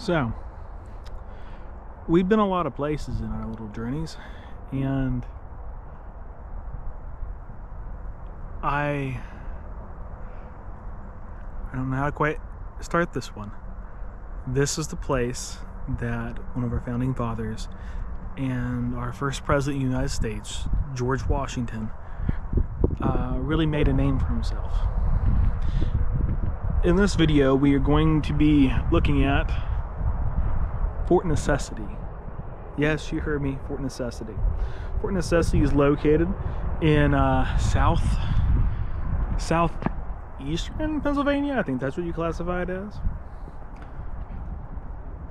So, we've been a lot of places in our little journeys, and I don't know how to quite start this one. This is the place that one of our founding fathers and our first president of the United States, George Washington, really made a name for himself. In this video, we are going to be looking at Fort Necessity. Yes, you heard me, Fort Necessity. Fort Necessity is located in southeastern Pennsylvania. I think that's what you classify it as.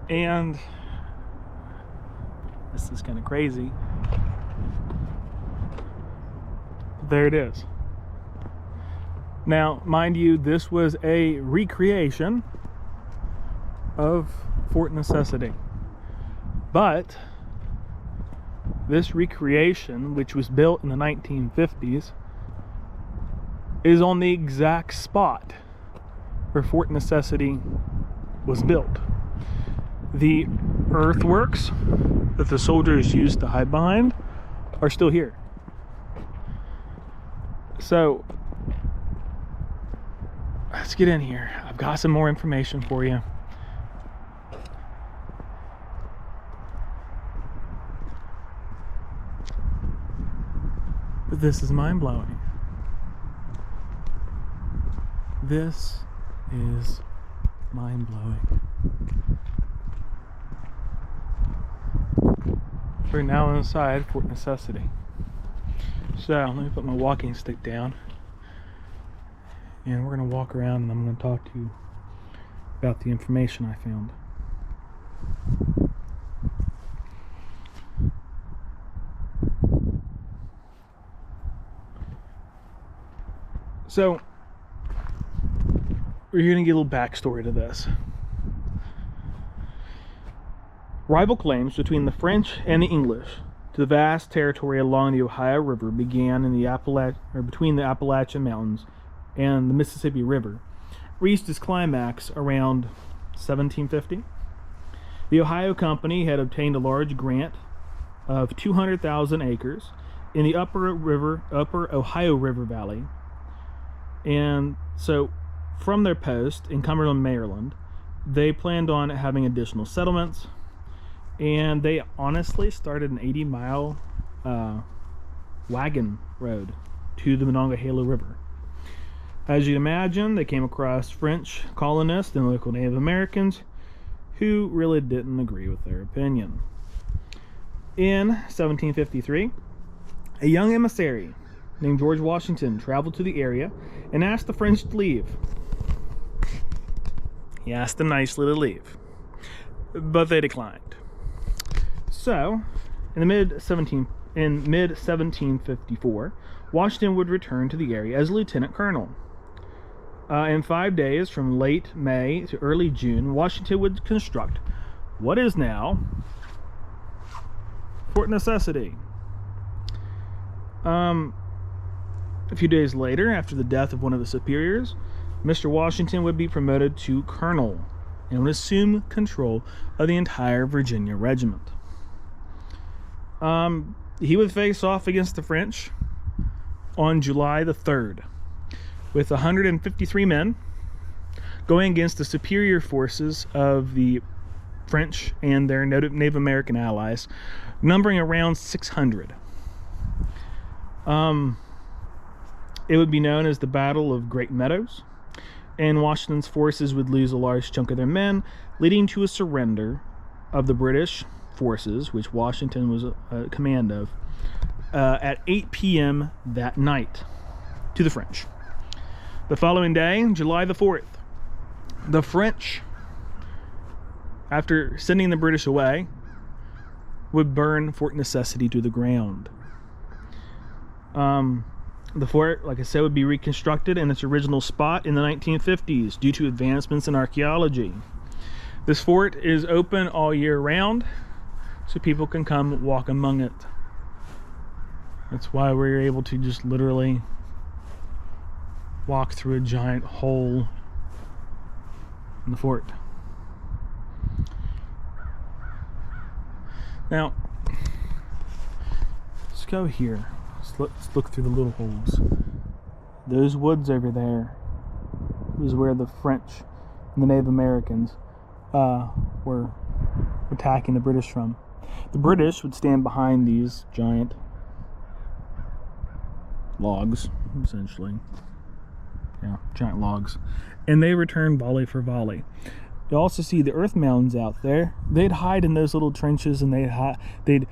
And this is kind of crazy. There it is. Now, mind you, this was a recreation of Fort Necessity. But this recreation, which was built in the 1950s, is on the exact spot where Fort Necessity was built. The earthworks that the soldiers used to hide behind are still here. So, let's get in here. I've got some more information for you. But this is mind-blowing. This is mind-blowing. We're now inside Fort Necessity. So, let me put my walking stick down. And we're going to walk around and I'm going to talk to you about the information I found. So, we're going to get a little backstory to this. Rival claims between the French and the English to the vast territory along the Ohio River began in the between the Appalachian Mountains and the Mississippi River, reached its climax around 1750. The Ohio Company had obtained a large grant of 200,000 acres in the upper Ohio River Valley. And so, from their post in Cumberland, Maryland, they planned on having additional settlements, and they honestly started an 80-mile wagon road to the Monongahela River. As you'd imagine, they came across French colonists and local Native Americans who really didn't agree with their opinion. In 1753, a young emissary named George Washington traveled to the area and asked the French to leave. He asked them nicely to leave, but they declined. So, in mid-1754, Washington would return to the area as a lieutenant colonel. In 5 days, from late May to early June, Washington would construct what is now Fort Necessity. A few days later, after the death of one of the superiors, Mr. Washington would be promoted to colonel and would assume control of the entire Virginia regiment. He would face off against the French on July the 3rd with 153 men going against the superior forces of the French and their Native American allies, numbering around 600. It would be known as the Battle of Great Meadows, and Washington's forces would lose a large chunk of their men, leading to a surrender of the British forces, which Washington was command of, at 8 p.m. that night to the French. The following day, July the 4th, the French, after sending the British away, would burn Fort Necessity to the ground. The fort, like I said, would be reconstructed in its original spot in the 1950s due to advancements in archaeology. This fort is open all year round, so people can come walk among it. That's why we're able to just literally walk through a giant hole in the fort. Now, let's go here. Let's look through the little holes. Those woods over there was where the French and the Native Americans were attacking the British from. The British would stand behind these giant logs, essentially. Yeah, giant logs. And they returned volley for volley. You also see the earth mounds out there. They'd hide in those little trenches, and they'd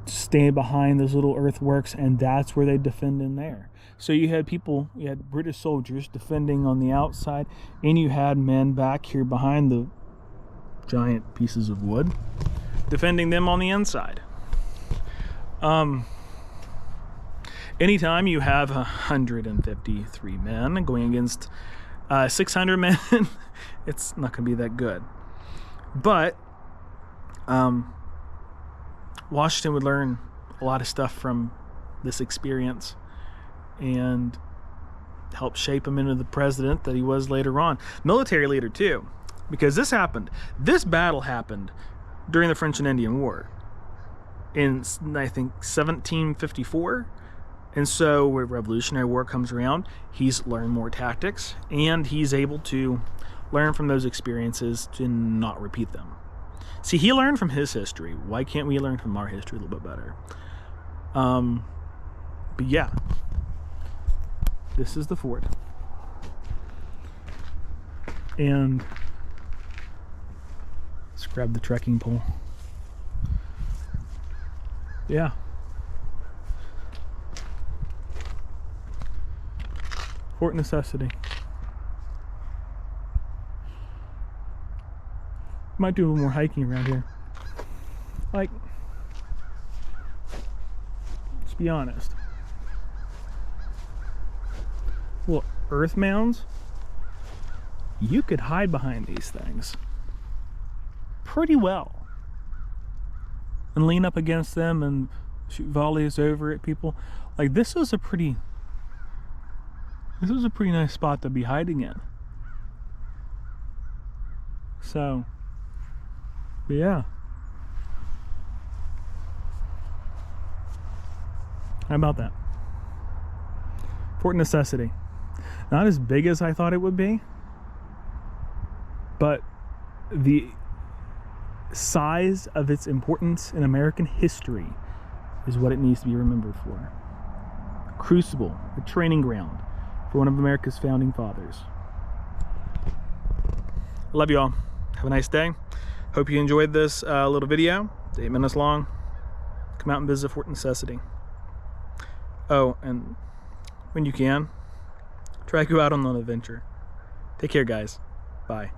stay behind those little earthworks, and that's where they'd defend in there. So you had British soldiers defending on the outside, and you had men back here behind the giant pieces of wood, defending them on the inside. Anytime you have 153 men going against 600 men, it's not going to be that good. But Washington would learn a lot of stuff from this experience and help shape him into the president that he was later on. Military leader too, because this battle happened during the French and Indian War in, I think, 1754. And so when Revolutionary War comes around, he's learned more tactics, and he's able to learn from those experiences to not repeat them. See, he learned from his history. Why can't we learn from our history a little bit better? But yeah, this is the fort. And let's grab the trekking pole. Yeah. Fort Necessity. Might do a little more hiking around here. Like, let's be honest. Well, earth mounds, you could hide behind these things pretty well and lean up against them and shoot volleys over at people. Like, this was a pretty nice spot to be hiding in. So, but yeah. How about that? Fort Necessity. Not as big as I thought it would be, but the size of its importance in American history is what it needs to be remembered for. Crucible, a training ground for one of America's founding fathers. Love you all. Have a nice day. Hope you enjoyed this little video. It's 8 minutes long. Come out and visit Fort Necessity. Oh, and when you can, try to go out on an adventure. Take care, guys. Bye.